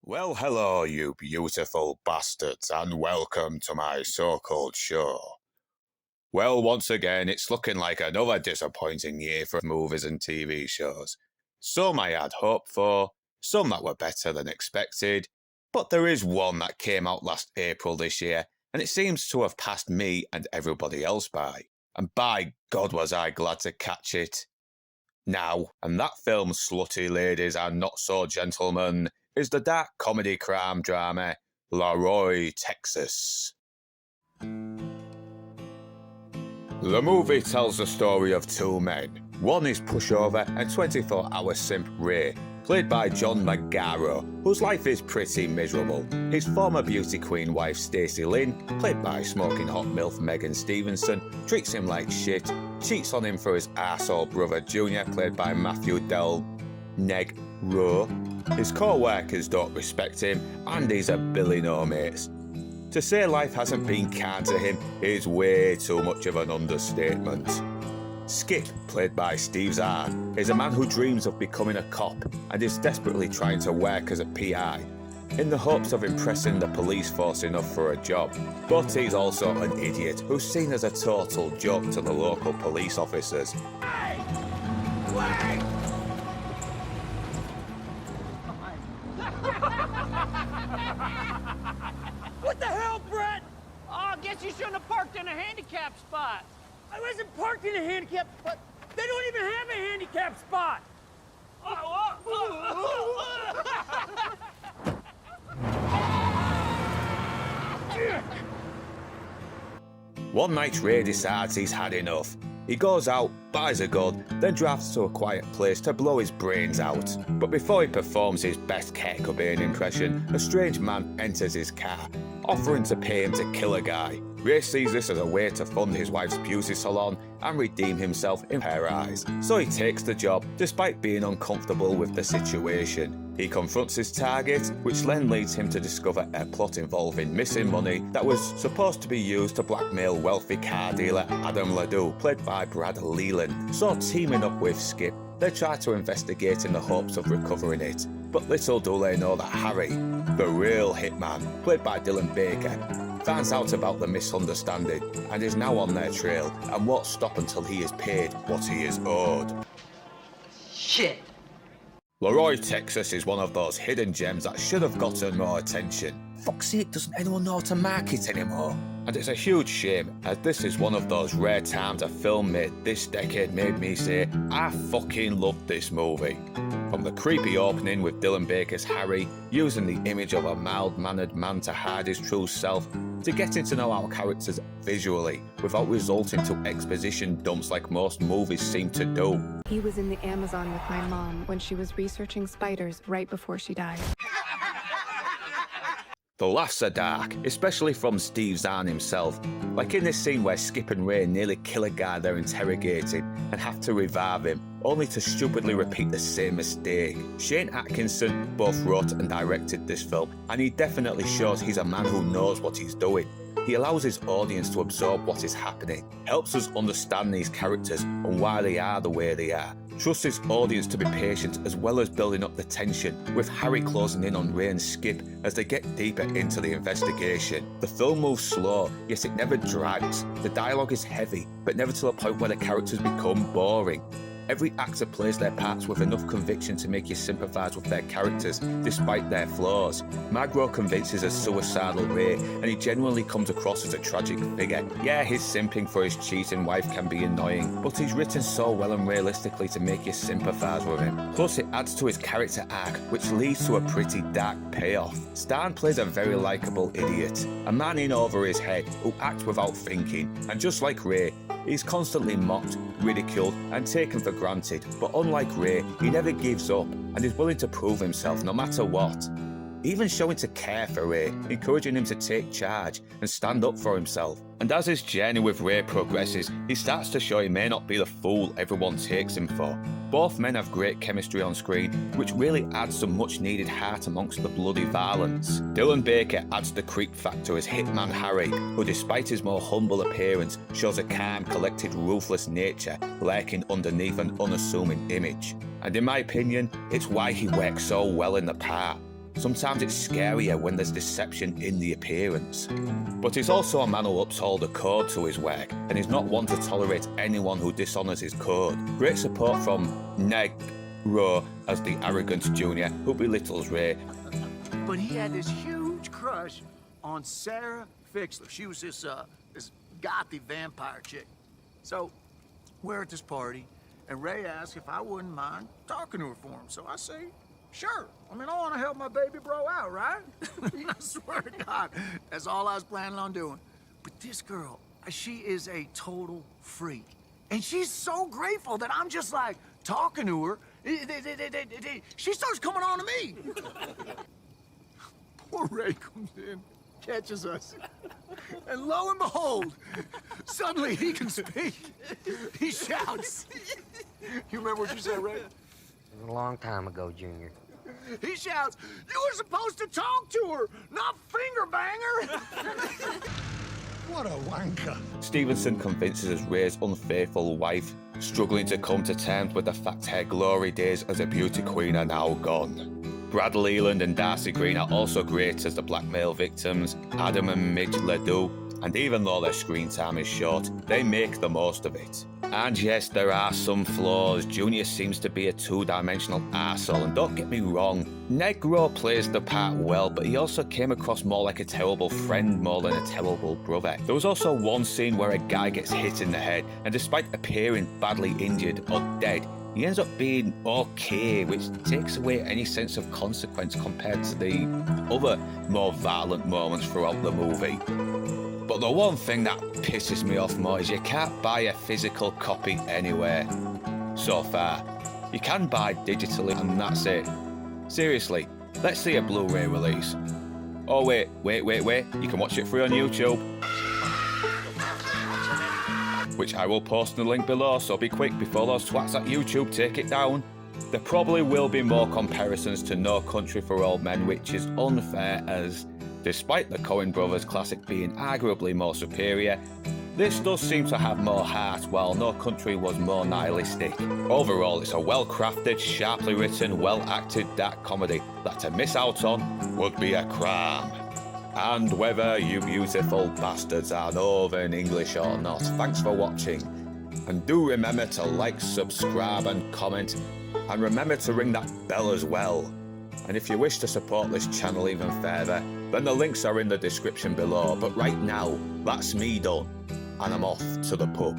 Well, hello, you beautiful bastards, and welcome to my so-called show. Well, once again, it's looking like another disappointing year for movies and TV shows. Some I had hoped for, some that were better than expected, but there is one that came out last April this year, and it seems to have passed me and everybody else by. And by God was I glad to catch it. Now, and that film, slutty ladies and not so gentlemen, is the dark comedy crime drama Laroy, Texas. The movie tells the story of two men. One is pushover and 24-hour simp Ray, played by John Magaro, whose life is pretty miserable. His former beauty queen wife Stacey Lynn, played by smoking hot MILF Megan Stevenson, treats him like shit, cheats on him for his arsehole brother Junior, played by Matthew Del Negro. His co-workers don't respect him, and he's a Billy no mates. To say life hasn't been kind to him is way too much of an understatement. Skip, played by Zahn, is a man who dreams of becoming a cop and is desperately trying to work as a PI, in the hopes of impressing the police force enough for a job. But he's also an idiot who's seen as a total joke to the local police officers. Hey! Wait! What the hell, Brett? Oh, I guess you shouldn't have parked in a handicap spot. I wasn't parked in a handicap spot. They don't even have a handicap spot. One night Ray decides he's had enough. He goes out, buys a gun, then drives to a quiet place to blow his brains out. But before he performs his best Kurt Cobain impression, a strange man enters his car, offering to pay him to kill a guy. Ray sees this as a way to fund his wife's beauty salon and redeem himself in her eyes. So he takes the job, despite being uncomfortable with the situation. He confronts his target, which then leads him to discover a plot involving missing money that was supposed to be used to blackmail wealthy car dealer Adam Ledoux, played by Brad Leland. So teaming up with Skip, they try to investigate in the hopes of recovering it. But little do they know that Harry, the real hitman, played by Dylan Baker, finds out about the misunderstanding and is now on their trail and won't stop until he is paid what he is owed. Shit. Laroy, Texas is one of those hidden gems that should have gotten more attention. Fuck's sake, doesn't anyone know how to market anymore? And it's a huge shame, as this is one of those rare times a film made this decade made me say, I fucking love this movie. From the creepy opening with Dylan Baker's Harry using the image of a mild-mannered man to hide his true self, to getting to know our characters visually without resorting to exposition dumps like most movies seem to do. He was in the Amazon with my mom when she was researching spiders right before she died. The laughs are dark, especially from Steve Zahn himself, like in this scene where Skip and Ray nearly kill a guy they're interrogating and have to revive him, only to stupidly repeat the same mistake. Shane Atkinson both wrote and directed this film, and he definitely shows he's a man who knows what he's doing. He allows his audience to absorb what is happening, helps us understand these characters and why they are the way they are, trusts his audience to be patient as well as building up the tension, with Harry closing in on Ray and Skip as they get deeper into the investigation. The film moves slow, yet it never drags. The dialogue is heavy, but never to a point where the characters become boring. Every actor plays their parts with enough conviction to make you sympathise with their characters, despite their flaws. Magaro convinces a suicidal Ray, and he genuinely comes across as a tragic figure. Yeah, his simping for his cheating wife can be annoying, but he's written so well and realistically to make you sympathise with him. Plus, it adds to his character arc, which leads to a pretty dark payoff. Stan plays a very likeable idiot, a man in over his head who acts without thinking, and just like Ray, he's constantly mocked, ridiculed, and taken for granted, but unlike Ray, he never gives up and is willing to prove himself no matter what. Even showing to care for Ray, encouraging him to take charge and stand up for himself. And as his journey with Ray progresses, he starts to show he may not be the fool everyone takes him for. Both men have great chemistry on screen, which really adds some much needed heart amongst the bloody violence. Dylan Baker adds the creep factor as hitman Harry, who despite his more humble appearance, shows a calm, collected, ruthless nature lurking underneath an unassuming image. And in my opinion, it's why he works so well in the part. Sometimes it's scarier when there's deception in the appearance. But he's also a man who upholds a code to his work, and is not one to tolerate anyone who dishonours his code. Great support from Negro as the arrogant junior who belittles Ray. But he had this huge crush on Sarah Fixler. She was this gothy vampire chick. So we're at this party, and Ray asked if I wouldn't mind talking to her for him. So I say, sure. I mean, I want to help my baby bro out, right? I swear to God, that's all I was planning on doing. But this girl, she is a total freak. And she's so grateful that I'm just like talking to her. She starts coming on to me. Poor Ray comes in, catches us. And lo and behold, suddenly he can speak. He shouts. You remember what you said, Ray? It was a long time ago, Junior. He shouts, you were supposed to talk to her, not finger banger. What a wanker. Stevenson convinces us Ray's unfaithful wife, struggling to come to terms with the fact her glory days as a beauty queen are now gone. Brad Leland and Darcy Green are also great as the blackmail victims, Adam and Midge Ledoux, and even though their screen time is short, they make the most of it. And yes, there are some flaws. Junior seems to be a two-dimensional arsehole, and don't get me wrong, Negro plays the part well, but he also came across more like a terrible friend more than a terrible brother. There was also one scene where a guy gets hit in the head, and despite appearing badly injured or dead, he ends up being okay, which takes away any sense of consequence compared to the other more violent moments throughout the movie. But the one thing that pisses me off more is you can't buy a physical copy anywhere. So far, you can buy digitally and that's it. Seriously, let's see a Blu-ray release. Oh wait, you can watch it free on YouTube. Which I will post in the link below, so be quick before those twats at YouTube take it down. There probably will be more comparisons to No Country for Old Men, which is unfair as, despite the Coen brothers classic being arguably more superior, this does seem to have more heart, while No Country was more nihilistic. Overall, it's a well-crafted, sharply written, well-acted dark comedy that to miss out on would be a crime. And whether you beautiful bastards are Northern English or not, thanks for watching. And do remember to like, subscribe and comment, and remember to ring that bell as well. And if you wish to support this channel even further, then the links are in the description below. But right now, that's me done, and I'm off to the pub.